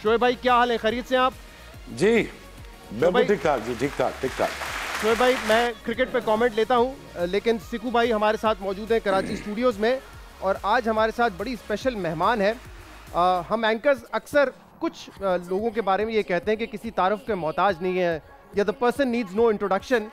शोएब भाई क्या हाल है, खैरियत से आप? जी बिल्कुल ठीक ठाक जी, ठीक ठाक। शोएब भाई मैं क्रिकेट पे कमेंट लेता हूँ, लेकिन सिकू भाई हमारे साथ मौजूद हैं कराची स्टूडियोज़ में और आज हमारे साथ बड़ी स्पेशल मेहमान है। हम एंकर्स अक्सर कुछ लोगों के बारे में ये कहते हैं कि किसी तारुफ के मोहताज नहीं है या the person needs no introduction.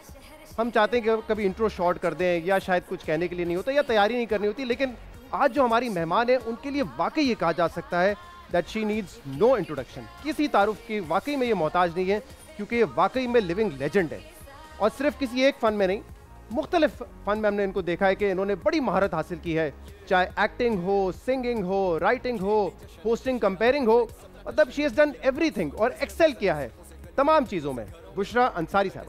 हम चाहते हैं कि कभी इंट्रो शॉर्ट कर दें या शायद कुछ कहने के लिए नहीं होता या तैयारी नहीं करनी होती, लेकिन आज जो हमारी मेहमान है उनके लिए वाकई ये कहा जा सकता है that she needs no introduction. किसी तारुफ की वाकई में ये मोहताज नहीं है क्योंकि ये वाकई में लिविंग लेजेंड है और सिर्फ किसी एक फ़न में नहीं, मुख्तलिफ फ़न में हमने इनको देखा है कि इन्होंने बड़ी महारत हासिल की है, चाहे एक्टिंग हो, सिंगिंग हो, राइटिंग हो, होस्टिंग, कंपेयरिंग हो, मतलब शी हैज़ डन एवरीथिंग और एक्सेल किया है तमाम चीज़ों में। बुशरा अंसारी साहब,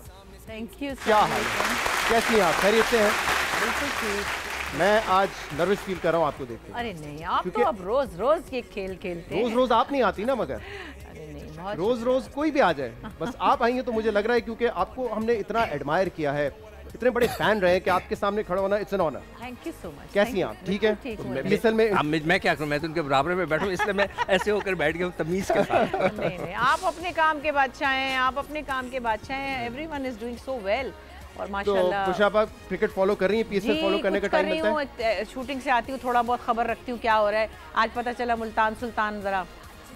थैंक यू। क्या हाल है, कैसी हैं आप, खैरियत से हैं? बिल्कुल ठीक। मैं आज नर्वस फील कर रहा हूँ आपको देख के। अरे नहीं, आप तो अब रोज रोज ये खेल खेलते हैं। रोज रोज आप नहीं आती ना, मगर अरे नहीं, बहुत रोज रोज कोई भी आ जाए, बस आप आई हैं तो मुझे लग रहा है क्योंकि आपको हमने इतना एडमायर किया है, इतने बड़े फैन रहे कि आपके सामने खड़ा होना it's an honour. Thank you so much. कैसी हैं आप, ठीक है? मिसल में मैं क्या करूं, मैं तो उनके बराबर में बैठूं, इसलिए मैं ऐसे होकर बैठ गया हूं तमीज के साथ। नहीं नहीं, आप अपने काम के बादशाह हैं, आप अपने काम के बादशाह हैं। Everyone is doing so well और माशाल्लाह। तो खुशा आप क्रिकेट फॉलो कर रही हैं, पीएसएल फॉलो करने का टाइम मिलता है? शूटिंग से आती हूँ, थोड़ा बहुत खबर रखती हूँ क्या हो रहा है। आज पता चला मुल्तान सुल्तान जरा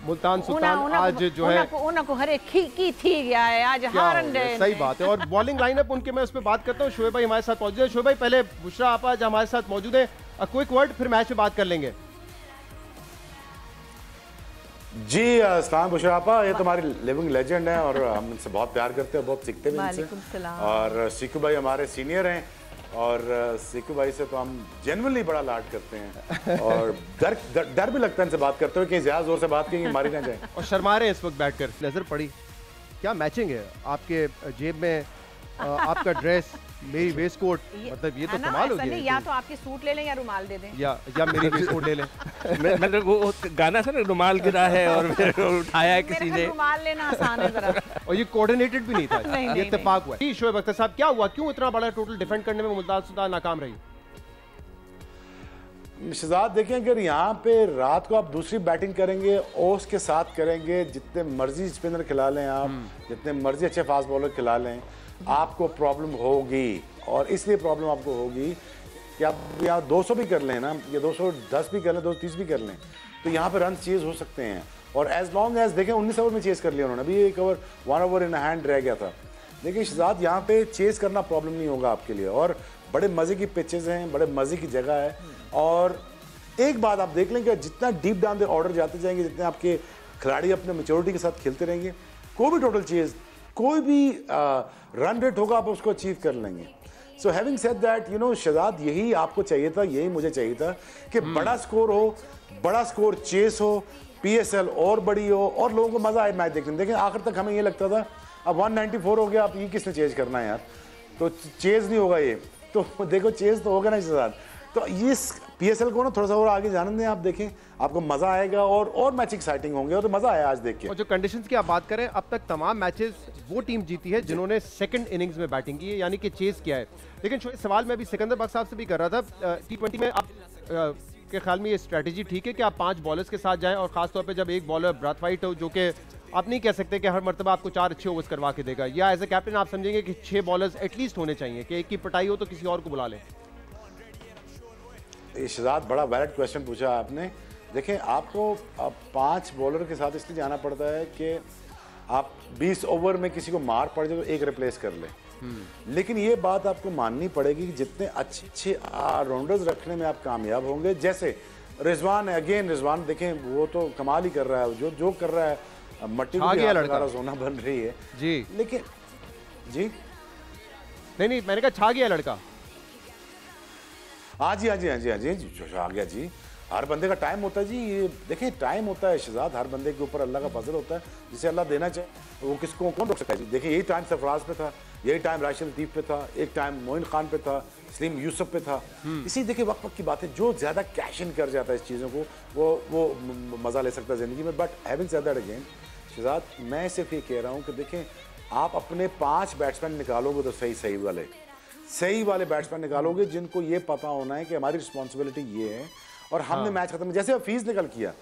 मुल्तान सुल्तान आज जो है उनको हरे की थी गया है आज हारन डे। सही बात है। और बॉलिंग लाइनअप उनके मैं उस पर बात करता हूँ। शोएब भाई हमारे साथ मौजूद है। शोएब भाई पहले बुशरा आप आज हमारे साथ मौजूद है, क्विक वर्ड फिर मैच पे बात कर लेंगे। जी अस्सलाम बुशरा आपा, ये तुम्हारी लिविंग लेजेंड है और हम इनसे बहुत प्यार करते हैं, बहुत सीखते भी इनसे। और सीकू भाई हमारे सीनियर हैं और सीकू भाई से तो हम जेन्युइनली बड़ा लाड करते हैं और डर भी लगता है इनसे बात करते हुए कि ज्यादा जोर से बात करेंगे मारी ना जाए। और शर्मा रहे हैं इस वक्त बैठकर। नजर पड़ी क्या मैचिंग है आपके जेब में, आपका ड्रेस, मेरी वेस्ट कोट, मतलब ये तो कमाल हो गया। या तो आपके सूट ले लें या रुमाल दे दें, या मेरी वेस्ट कोट ले लें। मतलब वो गाना था ना, रुमाल गिरा है और फिर उठाया है किसी ने। रुमाल लेना आसान है जरा। और ये कोऑर्डिनेटेड भी नहीं था, ये इत्तेफाक हुआ। जी शोएब अख्तर साहब, क्या हुआ, क्यों इतना बड़ा टोटल डिफेंड करने में मुल्तान सुल्तान नाकाम रही? शहजाद देखें, अगर यहाँ पे रात को आप दूसरी बैटिंग करेंगे, ओस के साथ करेंगे, जितने मर्जी स्पिनर खिला लें आप, जितने मर्जी अच्छे फास्ट बॉलर खिला लें, आपको प्रॉब्लम होगी। और इसलिए प्रॉब्लम आपको होगी कि आप यहाँ 200 भी कर लें ना, या 210 भी कर लें, 230 भी कर लें, तो यहाँ पे रन चेज हो सकते हैं। और एज लॉन्ग एज देखें 19 ओवर में चेज कर लिया उन्होंने, अभी एक ओवर 1 ओवर इन हैंड रह गया था। लेकिन शहजाद यहाँ पे चेज करना प्रॉब्लम नहीं होगा आपके लिए। और बड़े मज़े की पिचेज़ हैं, बड़े मज़े की जगह है। और एक बात आप देख लें कि जितना डीप डाउन द ऑर्डर जाते जाएंगे, जितने आपके खिलाड़ी अपने मेच्योरिटी के साथ खेलते रहेंगे, कोई भी टोटल चेज, कोई भी रन रेट होगा, आप उसको अचीव कर लेंगे। So having said that, you know Shahzad, यही आपको चाहिए था, यही मुझे चाहिए था कि बड़ा स्कोर हो, बड़ा स्कोर चेस हो, पीएसएल और बड़ी हो और लोगों को मजा आए मैच देखने में। लेकिन आखिर तक हमें ये लगता था अब 194 हो गया, अब ये किसने चेज करना है यार, तो चेज नहीं होगा ये, तो देखो चेज तो होगा ना शहजाद। तो इस पीएसएल को ना थोड़ा सा और आगे जाने दें, आप देखें आपको मजा आएगा और मैच एक्साइटिंग होंगे। और तो मजा आया आज देख के। और जो कंडीशंस की आप बात करें, अब तक तमाम मैचेस वो टीम जीती है जिन्होंने सेकंड इनिंग्स में बैटिंग की है, यानी कि चेस किया है। लेकिन सवाल मैं अभी सिकंदर बख्श साहब से भी कर रहा था, T20 में आप के ख्याल में ये स्ट्रेटेजी ठीक है कि आप 5 बॉलर्स के साथ जाएं, और खासतौर पे जब एक बॉलर ब्राथवाइट हो, जो कि आप नहीं कह सकते कि हर मरतबा आपको 4 अच्छे ओवर्स करवा के देगा, या एज ए कैप्टन आप समझेंगे कि 6 बॉलर्स एटलीस्ट होने चाहिए कि एक की पिटाई हो तो किसी और को बुला लें? शहजाद बड़ा वैलिड क्वेश्चन पूछा आपने। देखें, आपको 5 बॉलर के साथ इसलिए जाना पड़ता है कि आप 20 ओवर में किसी को मार पड़ जाए तो एक रिप्लेस कर ले। लेकिन ये बात आपको माननी पड़ेगी कि जितने अच्छे ऑलराउंडर्स रखने में आप कामयाब होंगे, जैसे रिजवान है, अगेन रिजवान देखें वो तो कमाल ही कर रहा है, जो कर रहा है, मट्टी को लड़का सोना बन रही है जी। लेकिन जी नहीं मैंने कहा छा गया लड़का। हाँ जी आ गया जी। हर बंदे का टाइम होता है जी, ये देखें टाइम होता है शहजाद, हर बंदे के ऊपर अल्लाह का फजल होता है, जिसे अल्लाह देना चाहे वो किसको कौन रोक सकता है जी। देखिए यही टाइम सरफराज पे था, यही टाइम राशिद लतीफ़ पे था, एक टाइम मोइन खान पे था, सलीम यूसुफ पे था। इसी देखिए वक्त वक्त की बात है, जो ज़्यादा कैश इन कर जाता है इस चीज़ों को वो मज़ा ले सकता है ज़िंदगी में। But having said that again Shahzad, मैं सिर्फ ये कह रहा हूँ कि देखें आप अपने 5 बैट्समैन निकालोगे तो सही वाले बैट्समैन निकालोगे, जिनको ये पता होना है कि हमारी रिस्पॉन्सिबिलिटी ये है और हमने मैच खत्म। जैसे हफीज ने कल किया,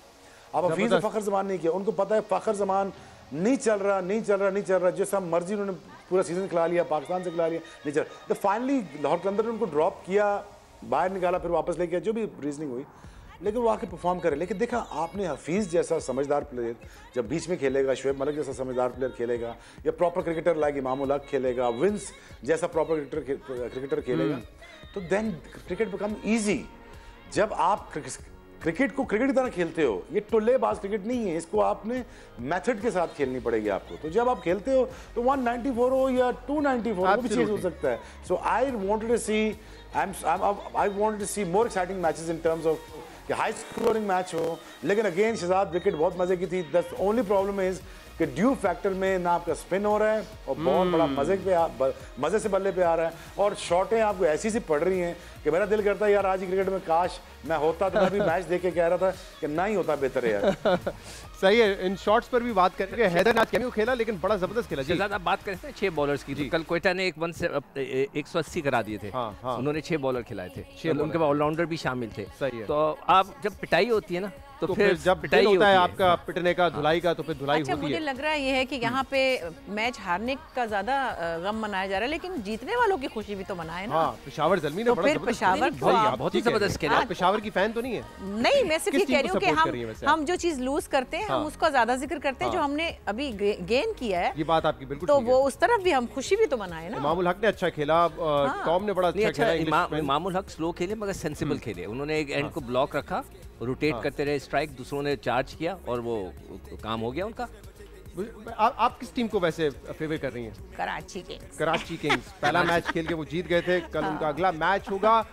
अब हफीज ने फखर जमान नहीं किया, उनको पता है फखर जमान नहीं चल रहा, जैसा मर्जी उन्होंने पूरा सीजन खिला लिया, पाकिस्तान से खिला लिया, नहीं चल रहा। तो फाइनली लाहौर के अंदर ने उनको ड्रॉप किया, बाहर निकाला, फिर वापस लेके आया, जो भी रीजनिंग हुई, लेकिन वो आके परफॉर्म करे। लेकिन देखा आपने हफीज़ जैसा समझदार प्लेयर जब बीच में खेलेगा, शुएब मलिक जैसा समझदार प्लेयर खेलेगा, या proper cricketer like Imamul Haq खेलेगा, विंस जैसा प्रॉपर क्रिकेटर खेलेगा, तो देन क्रिकेट बिकम ईजी। जब आप क्रिकेट को क्रिकेट की तरह खेलते हो, ये टुल्लेबाज क्रिकेट नहीं है, इसको आपने मेथड के साथ खेलनी पड़ेगी आपको। तो जब आप खेलते हो तो 194 हो या 294 वो भी चीज हो सकता है। So I wanted to see more exciting matches in terms of कि हाई स्कोरिंग मैच हो। लेकिन अगेन शहजाद विकेट बहुत मजे की थी। द ओनली प्रॉब्लम इज कि ड्यू फैक्टर में ना आपका स्पिन हो रहा है और बहुत बड़ा मजे से बल्ले पे आ रहा है, और शॉटें आपको ऐसी सी पड़ रही हैं कि मेरा दिल करता है यार आज ही क्रिकेट में काश मैं होता, तो मैं भी मैच देख के कह रहा था कि ना ही होता बेहतर है यार। सही है, इन शॉट्स पर भी बात करेंगे। हैदर आज कैमियो खेला लेकिन बड़ा जबरदस्त खेला। जी आप बात करें 6 बॉलर्स की, तो कल कोयटा ने 180 करा दिए थे। हाँ। उन्होंने 6 बॉलर खिलाए थे, उनके पास ऑलराउंडर भी शामिल थे। सही है। तो आप जब पिटाई होती है ना, तो फिर जब पिटाई होता है आपका पिटने का, धुलाई का, तो फिर धुलाई होती है। मुझे लग रहा है ये है कि यहाँ पे मैच हारने का ज्यादा गम मनाया जा रहा है, लेकिन जीतने वालों की खुशी भी तो मनाए ना। पेशावर ज़ल्मी ने बड़ा जबरदस्त, पेशावर बहुत ही जबरदस्त खेला। आप पेशावर की फैन तो नहीं है? नहीं, मैं सिर्फ ये कह रही हूँ कि हम जो चीज लूज करते हैं हम उसका ज्यादा जिक्र करते हैं, जो हमने अभी गेन किया है। ये बात आपकी बिल्कुल तो वो उस तरफ भी हम खुशी भी तो मनाए ना। इमामुल हक ने अच्छा खेला, टॉम ने बड़ा अच्छा खेला। इमामुल हक स्लो खेले मगर सेंसिबल खेले। उन्होंने एक एंड को ब्लॉक रखा, रोटेट करते रहे स्ट्राइक, दूसरों ने चार्ज किया और वो काम हो गया उनका। आप किस टीम को वैसे फेवर कर रही हैं? कराची किंग्स। कराची किंग्स पहला मैच खेल के वो जीत गए थे, कल उनका अगला मैच होगा।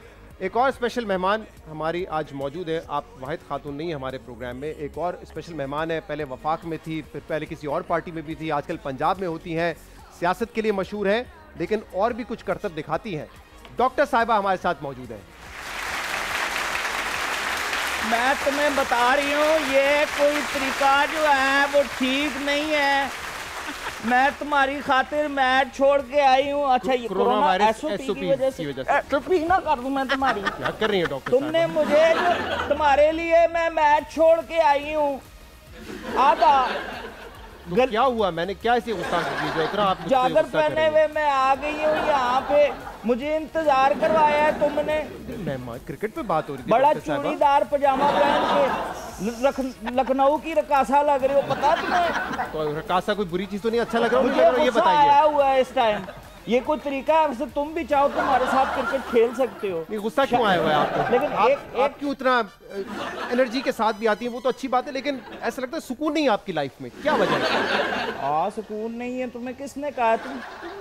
एक और स्पेशल मेहमान हमारी आज मौजूद है। आप वाहिद खातून नहीं है हमारे प्रोग्राम में, एक और स्पेशल मेहमान है। पहले वफाक में थी, फिर पहले किसी और पार्टी में भी थी, आजकल पंजाब में होती हैं, सियासत के लिए मशहूर है, लेकिन और भी कुछ करतब दिखाती हैं। डॉक्टर साहिबा हमारे साथ मौजूद है। मैं तुम्हें बता रही हूँ ये कोई तरीका जो है वो ठीक नहीं है। मैं तुम्हारी खातिर मैच छोड़ के आई हूँ। अच्छा ये कोरोना वायरस एसओपी की वजह से ट्रिपी ना कर दूं मैं तुम्हारी। क्या कर रही है डॉक्टर? तुमने मुझे जो तुम्हारे लिए मैं मैच छोड़ के आई हूँ आधा क्या हुआ? मैंने क्या ऐसी गुस्ताखी की जो इतना आप जागर पहने हुए मैं आ गई हूँ यहाँ पे, मुझे इंतजार करवाया है तुमने। क्रिकेट पे बात हो रही थी। बड़ा चूड़ीदार पजामा पहन के लखनऊ की रकासा लग रही हो, पता तुम्हें? तो रकासा कोई बुरी चीज तो नहीं? अच्छा लग रहा है मुझे ये बताइए। आया हुआ है इस टाइम, ये कोई तरीका है? वैसे तुम भी चाहो तो हमारे साथ क्रिकेट खेल सकते हो। नहीं, गुस्सा क्यों आया हुआ है आपको? लेकिन आप क्यों इतना एनर्जी के साथ भी आती है, वो तो अच्छी बात है, लेकिन ऐसा लगता है सुकून नहीं है आपकी लाइफ में, क्या वजह है? सुकून नहीं है? तुम्हें किसने कहा? तुम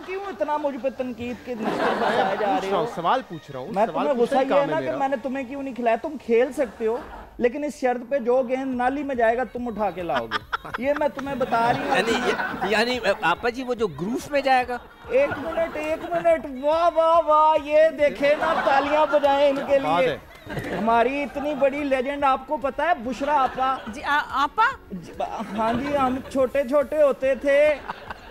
क्यों इतना मुझ पे तनकीद के बताए जा रहे हो? सवाल पूछ रहा हूँ। मैं तुम्हें गुस्सा ये है ना कि मैंने तुम्हें क्यों नहीं खिलाया। तुम खेल सकते हो लेकिन इस शर्त पे जो गेंद नाली में जाएगा तुम उठा के लाओगे। ये मैं तुम्हें बता रही हूँ। यानी आपा जी वो जो ग्रूव में जाएगा। एक मिनट, वाह वाह वाह, ये देखे ना, तालियां बजाएं इनके लिए। हमारी इतनी बड़ी लेजेंड आपको पता है बुशरा आपा जी? आपा? हाँ जी, हम छोटे छोटे होते थे,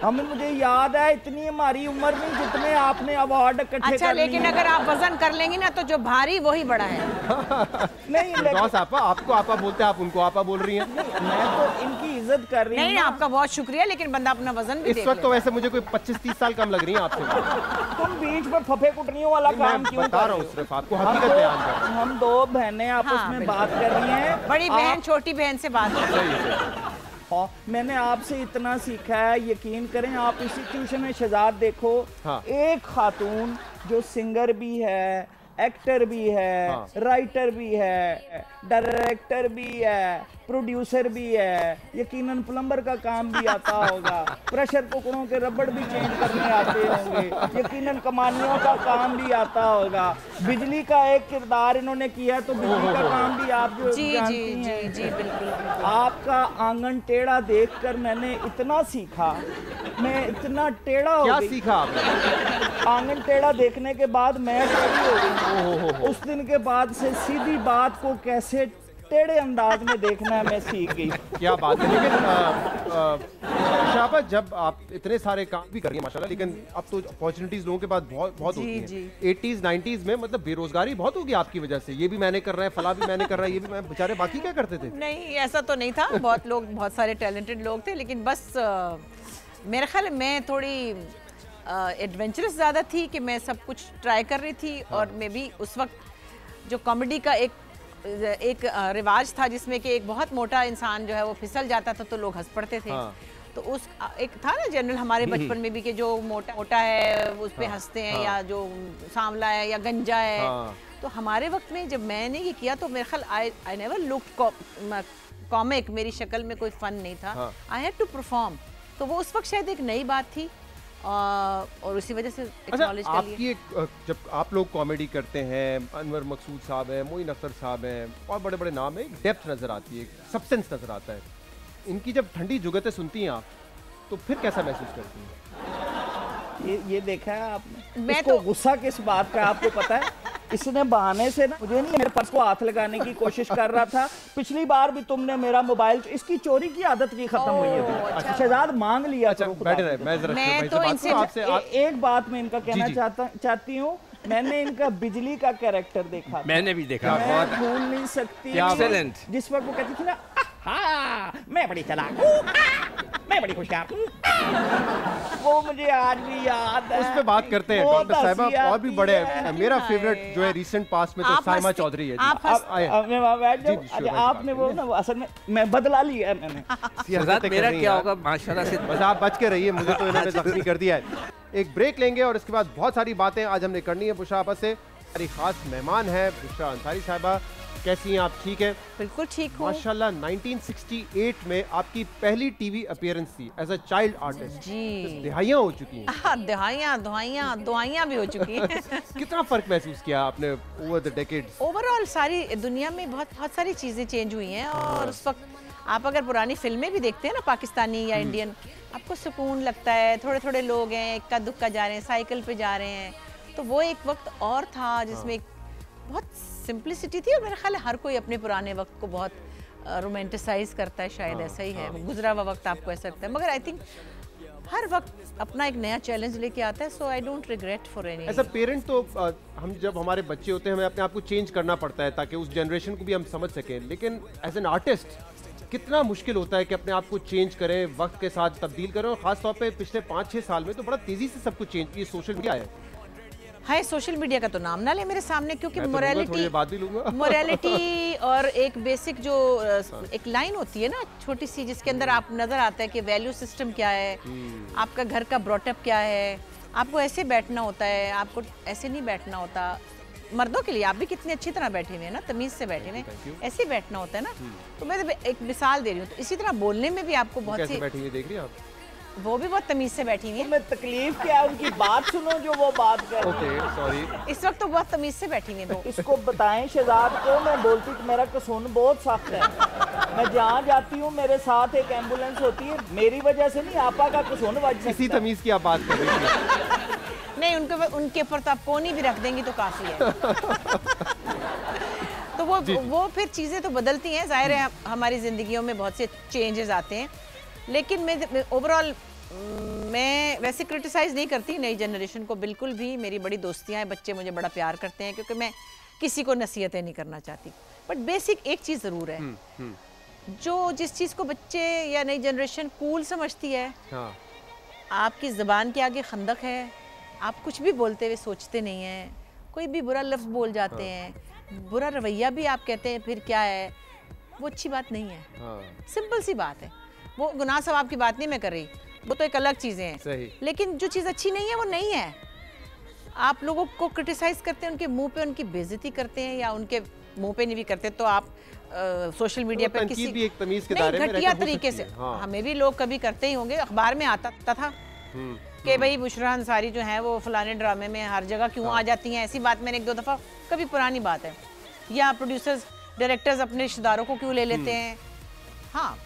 मुझे याद है, इतनी हमारी उम्र नहीं जितने आपने अवार्ड इकट्ठे। अच्छा, लेकिन अगर आप वजन कर लेंगे ना तो जो भारी वही बड़ा है। नहीं आपा, आपको आपा बोलते हैं, आप उनको आपा बोल रही हैं। मैं तो इनकी इज्जत कर रही हूँ। नहीं, आपका बहुत शुक्रिया, लेकिन बंदा अपना वजन भी इस वक्त तो वैसे मुझे कोई 25-30 साल कम लग रही है आपसे। तुम बीच में फफे कुटनियों वाला काम क्यों बता रहा हूँ? सिर्फ आपको हकीकत बयान कर रहा हूँ। हम दो बहनें आपस में बात कर रही हैं। बड़ी बहन छोटी बहन से बात कर रही है। मैंने आपसे इतना सीखा है, यकीन करें आप इंस्टीट्यूशन में शहजाद देखो। एक खातून जो सिंगर भी है, एक्टर भी है, राइटर भी है, डायरेक्टर भी है, प्रोड्यूसर भी है, यकीनन प्लम्बर का काम भी आता होगा, प्रेशर कुकरों के रबड़ भी चेंज करने आते होंगे, यकीनन कमानियों का काम भी आता होगा, बिजली का एक किरदार इन्होंने किया है तो बिजली का काम भी आप जो जानती हैं। जी बिल्कुल। आपका आंगन टेढ़ा देखकर मैंने इतना सीखा, मैं इतना टेढ़ा हो गई। क्या सीखा आपने? आंगन टेढ़ा देखने के बाद मैं टेढ़ी हो गई। उस दिन के बाद से सीधी बात को कैसे टेढ़े अंदाज में देखना है मैं सीख गई। क्या बात है। लेकिन शाबा, जब आप इतने सारे काम भी कर रही हैं माशाल्लाह, लेकिन अब तो अपॉर्चुनिटीज लोगों के पास बहुत बहुत होती हैं। 80s 90s में मतलब बेरोजगारी बहुत होगी आपकी वजह से, ये भी मैंने कर रहा है, फला भी मैंने कर रहा है, ये भी मैं, बेचारे बाकी क्या करते थे? नहीं, ऐसा तो नहीं था, बहुत सारे टैलेंटेड लोग थे, लेकिन बस मेरे ख्याल मैं थोड़ी एडवेंचरस ज़्यादा थी कि मैं सब कुछ ट्राई कर रही थी। और मैं भी उस वक्त जो कॉमेडी का एक रिवाज था जिसमें कि एक बहुत मोटा इंसान जो है वो फिसल जाता था तो लोग हंस पड़ते थे। तो उस एक था ना जनरल हमारे बचपन में भी कि जो मोटा है उस पे हंसते हैं, या जो सांवला है या गंजा है। तो हमारे वक्त में जब मैंने ये किया तो मेरे ख्याल आई नेवर लुक्ड कॉमिक, मेरी शक्ल में कोई फन नहीं था। I had to perform. तो वो उस वक्त शायद एक नई बात थी और उसी वजह से एक्नॉलेज कर लिया। आपकी एक, जब आप लोग कॉमेडी करते हैं, अनवर मकसूद साहब हैं, मोइन अख्तर साहब हैं, और बड़े बड़े नाम है, एक डेप्थ नजर आती है, एक सब्सटेंस नजर आता है। इनकी जब ठंडी जुगतें सुनती हैं आप, तो फिर कैसा महसूस करती हैं? ये देखा है आपने? मैं इसको तो गुस्सा किस बात का आपको पता है? इसने बहाने से ना मुझे नहीं, मेरे पर्स को हाथ लगाने की कोशिश कर रहा था। पिछली बार भी तुमने मेरा मोबाइल, इसकी चोरी की आदत की खत्म हुई है। अच्छा। शहजाद मांग लिया करो। मैं तो इनसे एक बात मैं इनका कहना चाहती हूँ, मैंने इनका बिजली का कैरेक्टर देखा, मैंने भी देखा, मैं भूल नहीं सकती। एक्सीलेंट। जिस वक्त वो कहती थी ना, मैं बड़ी चालाक हूँ, मैं बड़ी होशियार हूँ, वो मुझे आज भी याद है। उस पे बात करते हैं डॉक्टर साहिबा, और भी बड़े हैं। मेरा फेवरेट जो है रीसेंट पास्ट में तो साइमा चौधरी है। मैं वहाँ बैठ जाऊँ, आपने वो ना असल में मैं बदला लिया मैंने। मेरा क्या होगा माशाल्लाह से, बस आप बच के रहिए, मुझे तो इन्होंने जख्मी कर दिया है। एक ब्रेक लेंगे और इसके बाद बहुत सारी बातें आज हमने करनी है बुशरा आपस से। हमारी खास मेहमान है बुशरा अंसारी साहिबा। कैसी हैं आप? ठीक है, बिल्कुल ठीक हूँ माशाल्लाह। 1968 में आपकी पहली टीवी अपीयरेंस थी एज अ चाइल्ड आर्टिस्ट। जी, दिहाइयाँ हो चुकी हैं। दुआइयाँ भी हो चुकी हैं। कितना फर्क महसूस किया आपने ओवर द डेकेड्स? ओवरऑल सारी दुनिया में बहुत सारी चीज़ें चेंज हुई हैं। और उस वक्त आप अगर पुरानी फिल्में भी देखते हैं ना, पाकिस्तानी या इंडियन, आपको सुकून लगता है। थोड़े थोड़े लोग हैं, इक्का दुक्का जा रहे हैं, साइकिल पे जा रहे हैं। तो वो एक वक्त और था जिसमें बहुत सिंपलिसिटी थी। और मेरा ख्याल है हर कोई अपने पुराने वक्त को बहुत रोमांटिसाइज करता है, शायद ऐसा ही है। गुजरा हुआ वक्त आपको ऐसा लगता है, मगर आई थिंक हर वक्त अपना एक नया चैलेंज लेके आता है। So I don't regret for any. As a parent तो हम जब हमारे बच्चे होते हैं हमें अपने आप को चेंज करना पड़ता है ताकि उस जनरेशन को भी हम समझ सकें। लेकिन एज एन आर्टिस्ट कितना मुश्किल होता है कि अपने आप को चेंज करें, वक्त के साथ तब्दील करें। और खासतौर पे पिछले 5-6 साल में तो बड़ा तेजी से सब कुछ चेंज किया। सोशल मीडिया है, सोशल मीडिया का तो नाम ना ले मेरे सामने, क्योंकि मोरालिटी और एक बेसिक जो एक लाइन होती है ना छोटी सी, जिसके अंदर आप नजर आता है कि वैल्यू सिस्टम क्या है, आपका घर का ब्रॉटअप क्या है। आपको ऐसे बैठना होता है, आपको ऐसे नहीं बैठना होता। मर्दों के लिए आप भी कितनी अच्छी तरह बैठे हुए हैं ना, तमीज से बैठे हुए, ऐसे बैठना होता है ना। तो मैं एक मिसाल दे रही हूँ। तो इसी तरह बोलने में भी आपको बहुत सी बैठी हुई देख रही हैं आप, वो भी बहुत तमीज से बैठी हुई है। मैं तकलीफ क्या है, उनकी बात सुनो जो वो बात कर रही है। सॉरी, इस वक्त तो बहुत तमीज से बैठी हुई है। इसको बताएं शहजाद को, मैं बोलती कि मेरा कसून बहुत सख्त है। मैं जहाँ जाती हूँ मेरे साथ एक एम्बुलेंस होती है, मेरी वजह से नहीं, आपा का कसून वजह। इसी तमीज की आप बात कर रही थी। नहीं, उनके ऊपर तो आप पोनी भी रख देंगी तो काफी है। तो वो फिर चीजें तो बदलती हैं, जाहिर है हमारी जिंदगियों में बहुत से चेंजेस आते हैं। लेकिन मैं ओवरऑल मैं वैसे क्रिटिसाइज नहीं करती नई जनरेशन को, बिल्कुल भी। मेरी बड़ी दोस्तियां हैं, बच्चे मुझे बड़ा प्यार करते हैं, क्योंकि मैं किसी को नसीहतें नहीं करना चाहती। बट बेसिक एक चीज़ ज़रूर है, जो जिस चीज़ को बच्चे या नई जनरेशन कूल समझती है, आपकी ज़बान के आगे खंदक है। आप कुछ भी बोलते हुए सोचते नहीं हैं, कोई भी बुरा लफ्ज़ बोल जाते हैं, बुरा रवैया भी आप कहते हैं, फिर क्या है, वो अच्छी बात नहीं है। सिंपल सी बात है। वो गुनाह सवाब की बात नहीं मैं कर रही, वो तो एक अलग चीज़ें हैं। सही। लेकिन जो चीज़ अच्छी नहीं है वो नहीं है। आप लोगों को क्रिटिसाइज करते हैं, उनके मुंह पे उनकी बेइज्जती करते हैं, या उनके मुंह पे नहीं भी करते तो आप सोशल मीडिया पे किसी भी एक तमीज के दायरे में घटिया तरीके से, हमें भी लोग कभी करते ही होंगे। अखबार में आता था कि भाई बुशरा अंसारी जो है वो फलाने ड्रामे में हर जगह क्यों आ जाती हैं। ऐसी बात मैंने 1-2 दफ़ा, कभी पुरानी बात है। या प्रोड्यूसर्स डायरेक्टर्स अपने रिश्तेदारों को क्यों ले लेते हैं। हाँ,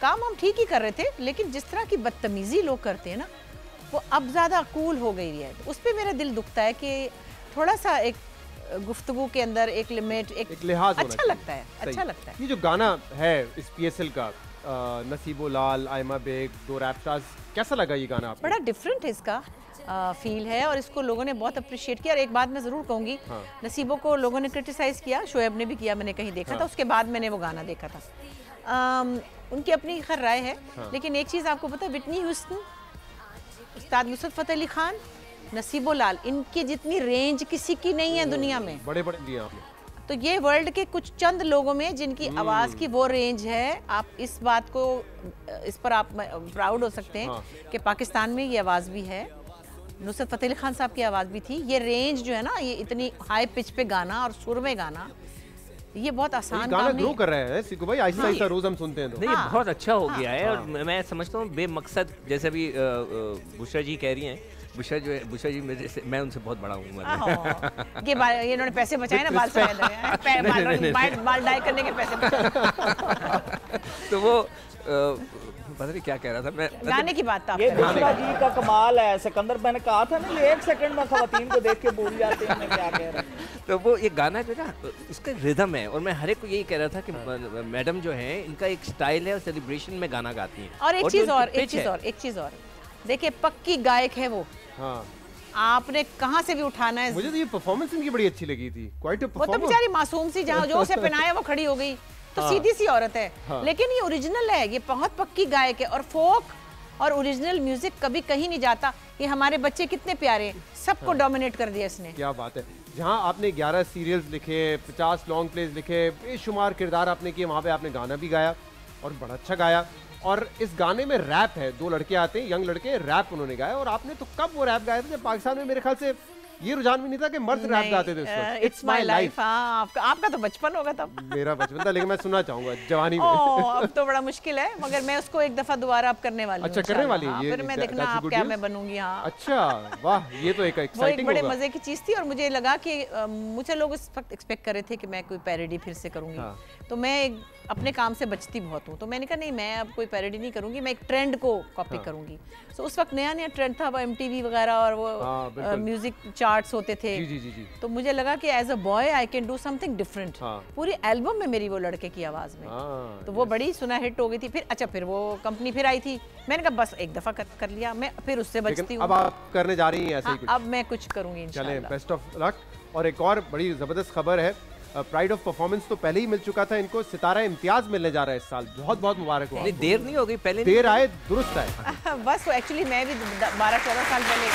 काम हम ठीक ही कर रहे थे, लेकिन जिस तरह की बदतमीजी लोग करते हैं ना, वो अब ज़्यादा कूल हो गई है। उस पर मेरा दिल दुखता है कि थोड़ा सा एक गुफ्तगू के अंदर एक लिमिट, एक लिहाज अच्छा लगता है। अच्छा लगता है। ये जो गाना है इस PSL का, नसीबो लाल, आयमा बेग, दो रैप स्टार्स, कैसा लगा ये गाना आपको? बड़ा डिफरेंट है इसका फील है और इसको लोगों ने बहुत अप्रिशिएट किया। और एक बात मैं ज़रूर कहूँगी, नसीबो को लोगों ने क्रिटिसाइज़ किया, शोएब ने भी किया, मैंने कहीं देखा था, उसके बाद मैंने वो गाना देखा था। उनकी अपनी खैर राय है, लेकिन एक चीज़ आपको पता है, विटनी ह्यूस्टन, उस्ताद नुसरत फ़तेह अली खान, नसीबो लाल, इनकी जितनी रेंज किसी की नहीं है दुनिया में। बड़े बड़े दिए आपने। तो ये वर्ल्ड के कुछ चंद लोगों में जिनकी आवाज़ की वो रेंज है, आप इस बात को, इस पर आप प्राउड हो सकते हैं कि पाकिस्तान में ये आवाज़ भी है। नुसरत फ़तेह अली खान साहब की आवाज़ भी थी। ये रेंज जो है ना, ये इतनी हाई पिच पे गाना और सुर में गाना, ये बहुत आसान गाना काम नहीं ग्रो है। कर रहे हैं सिकू भाई, आहिस्ता आहिस्ता रोज हम सुनते हैं तो। नहीं, बहुत अच्छा हो गया है। और मैं समझता हूँ बेमकसद, जैसे अभी बुशरा जी कह रही हैं, बुशरा जी मेरे से, मैं उनसे बहुत बड़ा हूँ उम्र में। ये इन्होंने पैसे बचाए ना बाल सफेद, बाल डाई करने के पैसे बचाए। तो वो पता नहीं क्या कह रहा था मैं, गाने की बात था। ये बुशरा जी का कमाल है सिकंदर, मैंने कहा था ना, ये 1 सेकंड में खवातीन को देख के भूल जाते हैं मैं क्या कह रहा हूँ। तो वो ये गाना जो ना, उसका रिदम है। और मैं हर एक को यही कह रहा था कि मैडम जो है, इनका एक स्टाइल है और सेलिब्रेशन में गाना गाती हैं। और एक चीज़ और देखिए, पक्की गायक है वो। हाँ, आपने कहाँ से भी उठाना है। मुझे तो ये परफॉर्मेंस इनकी बड़ी अच्छी लगी थी, क्वाइट अ वो तो परफॉर्मेंस। बेचारी मासूम सी, जहाँ जो उसे पहनाया वो खड़ी हो गई, तो सीधी सी औरत है। लेकिन ये ओरिजिनल है, ये बहुत पक्की गायक है। और फोक और ओरिजिनल म्यूजिक कभी कहीं नहीं जाता। ये हमारे बच्चे कितने प्यारे हैं, सबको डोमिनेट कर दिया इसने। क्या बात है। जहाँ आपने 11 सीरियल्स लिखे, 50 लॉन्ग प्लेज लिखे, बेशुमार किरदार आपने किए, वहाँ पे आपने गाना भी गाया और बड़ा अच्छा गाया। और इस गाने में रैप है, 2 लड़के आते हैं, यंग लड़के, रैप उन्होंने गाया। और आपने तो कब वो रैप गाया था जब पाकिस्तान में मेरे ख्याल से ये रुझान भी नहीं था कि मर्द रैप गाते थे उस वक्त। It's my life. आपका तो बचपन होगा तब। मेरा बचपन था, लेकिन मैं सुनना चाहूंगा जवानी में। अब तो बड़ा मुश्किल है, मगर मैं उसको एक दफा दोबारा अब करने वाली हूं। अच्छा, करने वाली है ये? फिर मैं देखना आप क्या मैं बनूंगी। हाँ, अच्छा, वाह, ये तो एक वो एक एक्साइटिंग बड़े होगा। मजे की चीज थी। और मुझे लगा कि मुझे लोग इस वक्त एक्सपेक्ट कर रहे थे कि मैं कोई पैरोडी फिर से करूंगी। तो मैं अपने काम से बचती बहुत हूँ, तो मैंने कहा नहीं, मैं अब कोई पैरोडी नहीं करूंगी, मैं एक ट्रेंड को कॉपी करूंगी। तो उस वक्त नया नया ट्रेंड था, वो MTV वगैरह और वो म्यूजिक चार्ट्स होते थे। जी। तो मुझे लगा कि as a boy I can do something different. पूरी एल्बम में मेरी वो लड़के की आवाज में, तो वो बड़ी सुना हिट हो गई थी। फिर अच्छा, फिर वो कंपनी फिर आई थी, मैंने कहा बस एक दफा कर लिया, मैं फिर उससे बचती हूँ। अब आप करने जा रही हैं ऐसे ही कुछ? अब मैं कुछ करूंगी इंशाल्लाह। चलें, बेस्ट ऑफ लक। और एक और बड़ी जबरदस्त खबर है, प्राइड ऑफ परफॉर्मेंस तो पहले ही मिल चुका था इनको, सितारा इम्तियाज मिलने जा रहा है इस साल। बहुत बहुत मुबारक हो। देर नहीं हो गई, पहले देर आए दुरुस्त आए। बस एक्चुअली मैं भी 12-14 साल पहले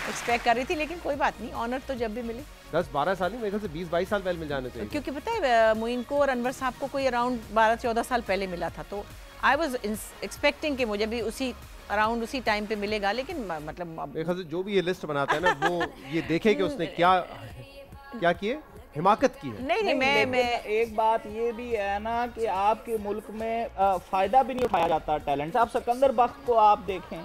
एक्सपेक्ट कर रही थी, लेकिन कोई बात नहीं, ऑनर तो जब भी मिले। 10-12 साल नहीं, मेरे ख्याल से 20-22 साल पहले मिल जाने चाहिए। क्योंकि पता है मोइन को और अनवर साहब को कोई अराउंड 12-14 साल पहले मिला था, तो आई वाज एक्सपेक्टिंग कि मुझे भी उसी अराउंड उसी टाइम पे मिलेगा। लेकिन मतलब मेरे ख्याल से जो भी ये लिस्ट बनाता है ना, वो ये देखे कि उसने क्या किए, हिमाकत की है। नहीं, मैं एक बात ये भी है ना कि आपके मुल्क में फायदा भी नहीं उठाया जाता टैलेंट से। आप सिकंदर बख्त को आप देखें,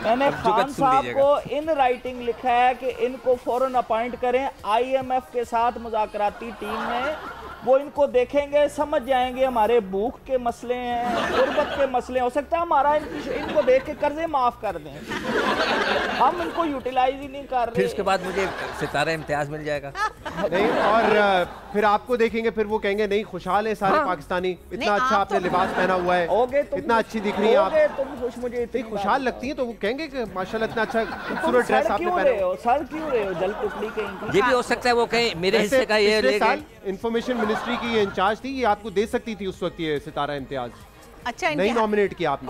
मैंने खान साहब को इन राइटिंग लिखा है कि इनको फौरन अपॉइंट करें IMF के साथ मुज़ाकराती टीम में। वो इनको देखेंगे, समझ जाएंगे हमारे भूख के मसले हैं, गुर्बत के मसले, हो सकता है हमारा इनको देख के कर्जे माफ कर दें। हम इनको यूटिलाइज ही नहीं कर रहे। फिर उसके बाद मुझे सितारा इम्तियाज मिल जाएगा। नहीं, और फिर आपको देखेंगे, फिर वो कहेंगे नहीं, खुशहाल है सारे पाकिस्तानी, इतना अच्छा आपने लिबास पहना हुआ है, इतना अच्छी दिख रही है आप, तुम खुश, मुझे इतनी खुशहाल लगती है, तो वो कहेंगे कि माशाल्लाह इतना अच्छा खूबसूरत ड्रेस आपने पहना है। सर क्यों रहे हो, जल टुकड़ी के। ये भी हो सकता है वो कहें मेरे हिस्से का ये ले गए। इंफॉर्मेशन मिनिस्ट्री की ये इंचार्ज थी, ये आपको दे सकती थी उस वक्त ये सितारा इम्तियाज। अच्छा, नहीं नॉमिनेट किया आपने।